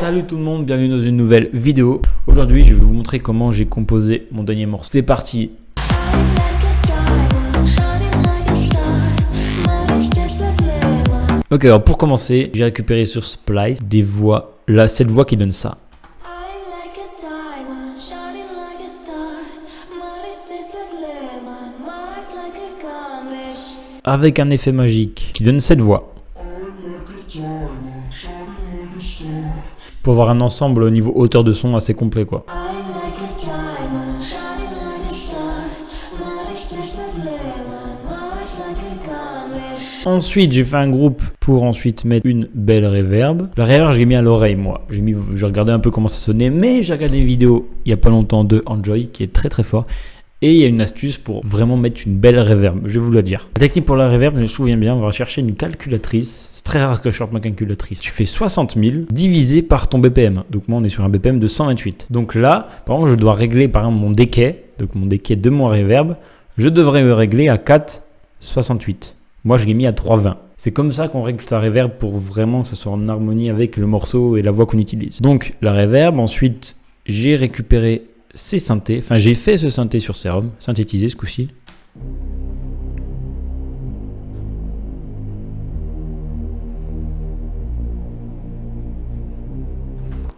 Salut tout le monde, bienvenue dans une nouvelle vidéo. Aujourd'hui je vais vous montrer comment j'ai composé mon dernier morceau. C'est parti. Ok, alors pour commencer, j'ai récupéré sur Splice des voix, là cette voix qui donne ça. Avec un effet magique qui donne cette voix. Pour avoir un ensemble au niveau hauteur de son assez complet quoi. Ensuite j'ai fait un groupe pour ensuite mettre une belle reverb. La reverb je l'ai mis à l'oreille moi. J'ai regardé un peu comment ça sonnait, mais j'ai regardé une vidéo il n'y a pas longtemps de Enjoy qui est très très fort. Et il y a une astuce pour vraiment mettre une belle reverb, je vais vous la dire. La technique pour la reverb, je me souviens bien, on va chercher une calculatrice. C'est très rare que je sorte ma calculatrice. Tu fais 60 000 divisé par ton BPM. Donc moi on est sur un BPM de 128. Donc là, par exemple, je dois régler par exemple mon decay. Donc mon decay de mon reverb, je devrais le régler à 4,68. Moi je l'ai mis à 3,20. C'est comme ça qu'on règle sa reverb pour vraiment que ça soit en harmonie avec le morceau et la voix qu'on utilise. Donc la reverb, ensuite j'ai récupéré ces synthés, enfin j'ai fait ce synthé sur Serum, synthétisé ce coup-ci.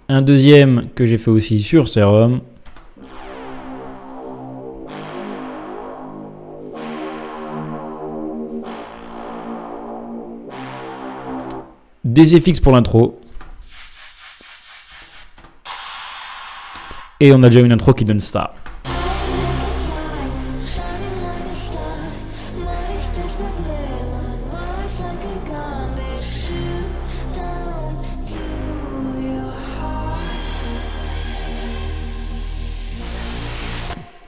Un deuxième que j'ai fait aussi sur Serum. Des FX pour l'intro. Et on a déjà une intro qui donne ça.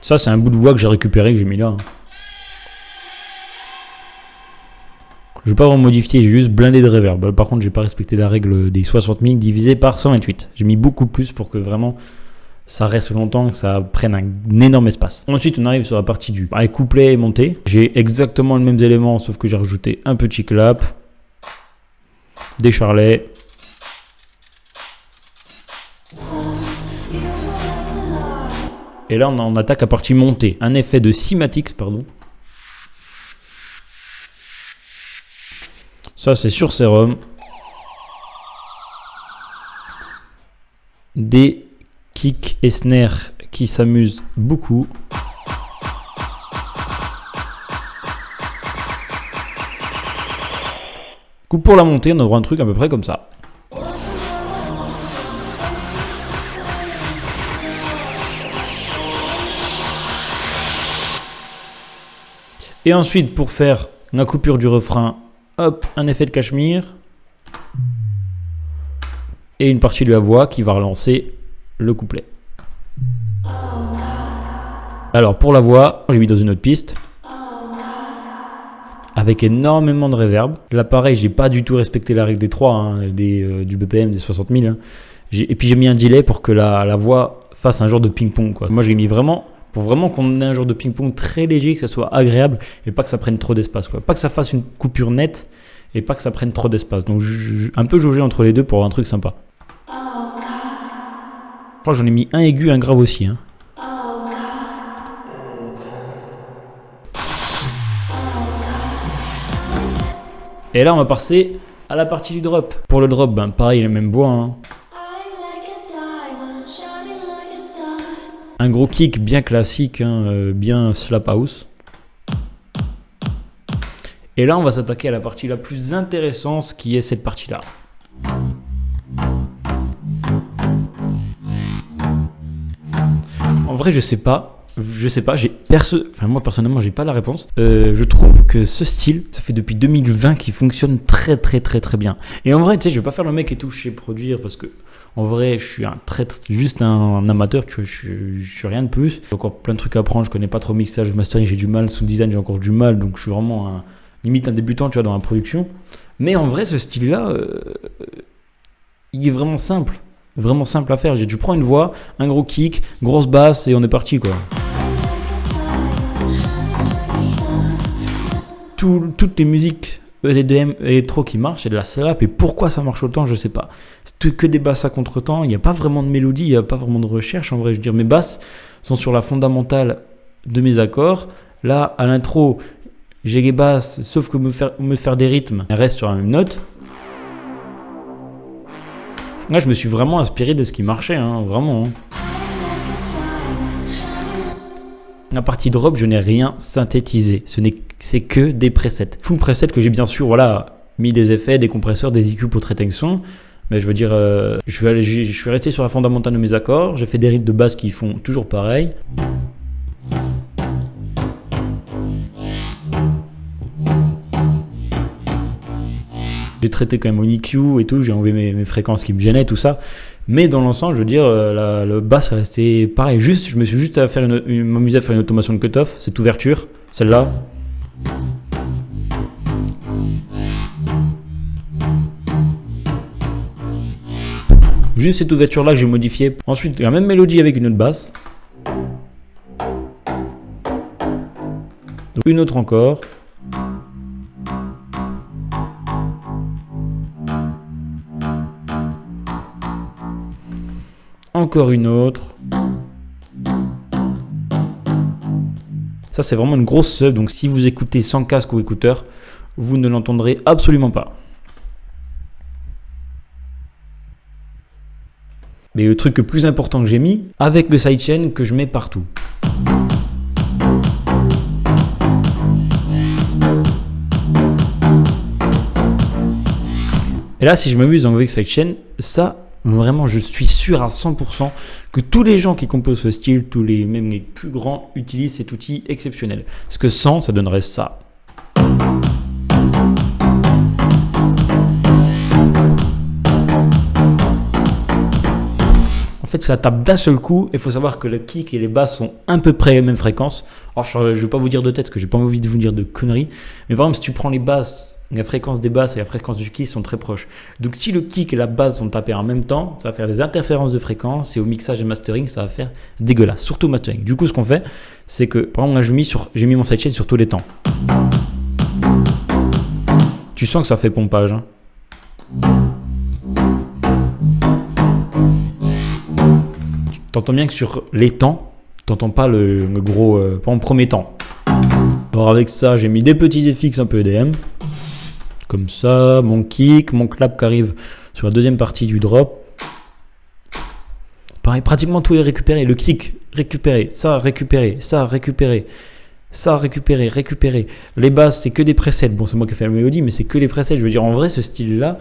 Ça, c'est un bout de voix que j'ai récupéré, que j'ai mis là. Je ne vais pas vraiment modifier, j'ai juste blindé de reverb. Par contre, j'ai pas respecté la règle des 60 000 divisé par 128. J'ai mis beaucoup plus pour que vraiment ça reste longtemps, que ça prenne un énorme espace. Ensuite, on arrive sur la partie du couplet et montée. J'ai exactement les mêmes éléments, sauf que j'ai rajouté un petit clap, des charlets. Et là, on attaque la partie montée. Un effet de cymatics, pardon. Ça, c'est sur Serum. Des kick et snare qui s'amusent beaucoup. Coup pour la montée, on aura un truc à peu près comme ça. Et ensuite, pour faire la coupure du refrain, hop, un effet de cachemire. Et une partie de la voix qui va relancer le couplet. Alors pour la voix, j'ai mis dans une autre piste avec énormément de reverb. Là pareil, j'ai pas du tout respecté la règle des 3, hein, du BPM des 60 000. Hein. Et puis j'ai mis un delay pour que la voix fasse un genre de ping-pong. Quoi. Moi j'ai mis vraiment, pour vraiment qu'on ait un genre de ping-pong très léger, que ça soit agréable et pas que ça prenne trop d'espace. Pas que ça fasse une coupure nette et pas que ça prenne trop d'espace. Donc un peu jauger entre les deux pour avoir un truc sympa. Je crois que j'en ai mis un aigu et un grave aussi. Hein. Et là, on va passer à la partie du drop. Pour le drop, pareil, la même voix. Hein. Un gros kick bien classique, hein, bien slap house. Et là, on va s'attaquer à la partie la plus intéressante, qui est cette partie-là. En vrai, je sais pas, moi personnellement, j'ai pas la réponse. Je trouve que ce style, ça fait depuis 2020 qu'il fonctionne très bien. Et en vrai, tu sais, je vais pas faire le mec et tout chez produire parce que en vrai, je suis juste un amateur, tu vois, je suis rien de plus. J'ai encore plein de trucs à apprendre, je connais pas trop mixage, mastering, j'ai du mal, sound design, j'ai encore du mal, donc je suis vraiment limite un débutant, tu vois, dans la production. Mais en vrai, ce style-là, il est vraiment simple. Vraiment simple à faire. Tu prends une voix, un gros kick, grosse basse et on est parti quoi. Toutes les musiques l'EDM électro qui marche, c'est de la slap. Et pourquoi ça marche autant, je sais pas. C'est que des basses à contre-temps. Il n'y a pas vraiment de mélodie, il n'y a pas vraiment de recherche. En vrai, je veux dire, mes basses sont sur la fondamentale de mes accords. Là, à l'intro, j'ai les basses, sauf que me faire des rythmes, elles restent sur la même note. Là, je me suis vraiment inspiré de ce qui marchait, hein, vraiment. Hein. La partie drop, je n'ai rien synthétisé. C'est que des presets. Full presets que j'ai bien sûr, voilà, mis des effets, des compresseurs, des EQ pour traiter le son. Mais je veux dire, je suis resté sur la fondamentale de mes accords. J'ai fait des rythmes de basse qui font toujours pareil. J'ai traité quand même au EQ et tout. J'ai enlevé mes fréquences qui me gênaient, tout ça. Mais dans l'ensemble, je veux dire, le bass est resté pareil. Juste, je me suis juste m'amusé à faire une automation de cutoff, cette ouverture, celle-là. Juste cette ouverture-là que j'ai modifiée. Ensuite, la même mélodie avec une autre basse. Donc, une autre encore. Encore une autre. Ça, c'est vraiment une grosse sub. Donc, si vous écoutez sans casque ou écouteur, vous ne l'entendrez absolument pas. Mais le truc le plus important que j'ai mis, avec le sidechain que je mets partout. Et là, si je m'amuse avec le sidechain, ça, vraiment, je suis sûr à 100% que tous les gens qui composent ce style, même les plus grands, utilisent cet outil exceptionnel. Parce que sans, ça donnerait ça. En fait, ça tape d'un seul coup. Il faut savoir que le kick et les basses sont à peu près les mêmes fréquences. Alors, je ne vais pas vous dire de tête, parce que j'ai pas envie de vous dire de conneries. Mais par exemple, si tu prends les basses, la fréquence des basses et la fréquence du kick sont très proches. Donc, si le kick et la basse sont tapés en même temps, ça va faire des interférences de fréquence. Et au mixage et mastering, ça va faire dégueulasse. Surtout mastering. Du coup, ce qu'on fait, c'est que, par exemple, là, j'ai mis mon sidechain sur tous les temps. Tu sens que ça fait pompage. Hein. T'entends bien que sur les temps, t'entends pas le gros, pas en premier temps. Alors avec ça, j'ai mis des petits FX un peu EDM. Comme ça, mon kick, mon clap qui arrive sur la deuxième partie du drop. Pareil, pratiquement tout est récupéré. Le kick, récupéré. Ça, récupéré. Ça, récupéré. Ça, récupéré, récupéré. Les basses, c'est que des presets. Bon, c'est moi qui ai fait la mélodie, mais c'est que les presets. Je veux dire, en vrai, ce style-là,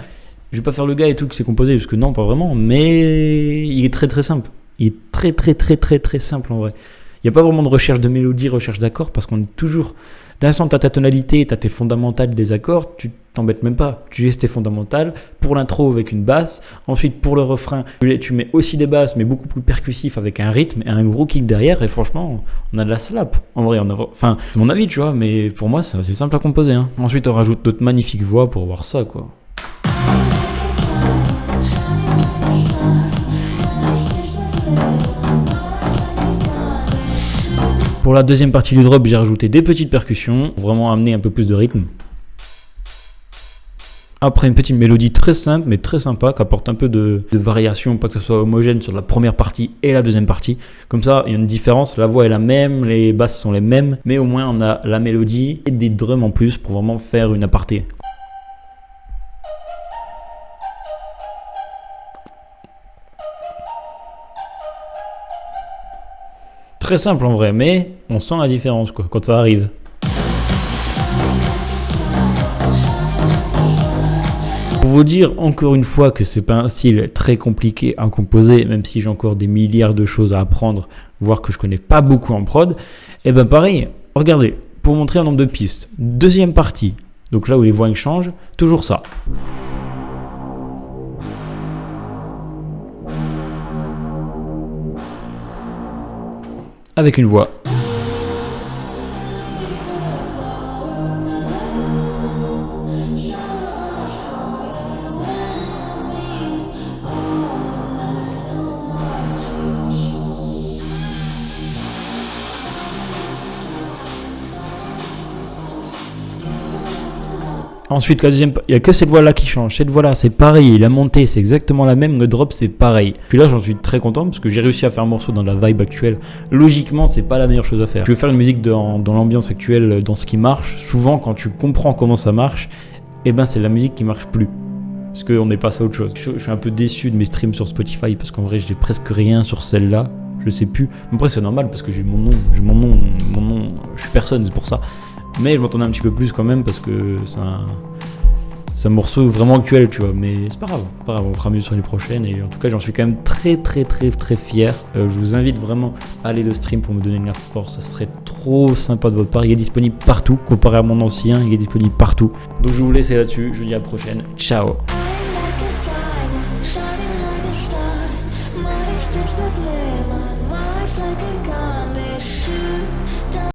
je vais pas faire le gars et tout qui s'est composé, parce que non, pas vraiment, mais il est très très simple. Il est très simple en vrai. Il n'y a pas vraiment de recherche de mélodie, recherche d'accords, parce qu'on est toujours... D'instant, tu as ta tonalité, tu as tes fondamentales des accords, tu t'embêtes même pas. Tu laisses tes fondamentales pour l'intro avec une basse. Ensuite, pour le refrain, tu mets aussi des basses, mais beaucoup plus percussifs avec un rythme et un gros kick derrière. Et franchement, on a de la slap. En vrai, enfin, c'est mon avis, tu vois, mais pour moi, c'est assez simple à composer. Hein. Ensuite, on rajoute d'autres magnifiques voix pour voir ça, quoi. Pour la deuxième partie du drop, j'ai rajouté des petites percussions pour vraiment amener un peu plus de rythme. Après, une petite mélodie très simple mais très sympa qui apporte un peu de variation, pas que ce soit homogène sur la première partie et la deuxième partie. Comme ça, il y a une différence, la voix est la même, les basses sont les mêmes, mais au moins on a la mélodie et des drums en plus pour vraiment faire une aparté. Très simple en vrai, mais on sent la différence quoi, quand ça arrive. Pour vous dire encore une fois que c'est pas un style très compliqué à composer, même si j'ai encore des milliards de choses à apprendre, voire que je connais pas beaucoup en prod, et ben pareil, regardez, pour montrer un nombre de pistes, deuxième partie, donc là où les voix changent, toujours ça. Avec une voix. Ensuite, la deuxième, il n'y a que cette voix-là qui change. Cette voix-là, c'est pareil. La montée, c'est exactement la même. Le drop, c'est pareil. Puis là, j'en suis très content parce que j'ai réussi à faire un morceau dans la vibe actuelle. Logiquement, c'est pas la meilleure chose à faire. Je veux faire une musique dans l'ambiance actuelle, dans ce qui marche. Souvent, quand tu comprends comment ça marche, eh ben, c'est la musique qui marche plus. Parce qu'on est passé à autre chose. Je suis un peu déçu de mes streams sur Spotify parce qu'en vrai, j'ai presque rien sur celle-là. Je sais plus. Après, c'est normal parce que j'ai mon nom. Je suis personne, c'est pour ça. Mais je m'entendais un petit peu plus quand même parce que c'est un morceau vraiment actuel, tu vois. Mais c'est pas grave, on fera mieux sur les prochaines. Et en tout cas, j'en suis quand même très fier. Je vous invite vraiment à aller le stream pour me donner de la force. Ça serait trop sympa de votre part. Il est disponible partout. Comparé à mon ancien, il est disponible partout. Donc je vais vous laisser là-dessus. Je vous dis à la prochaine. Ciao.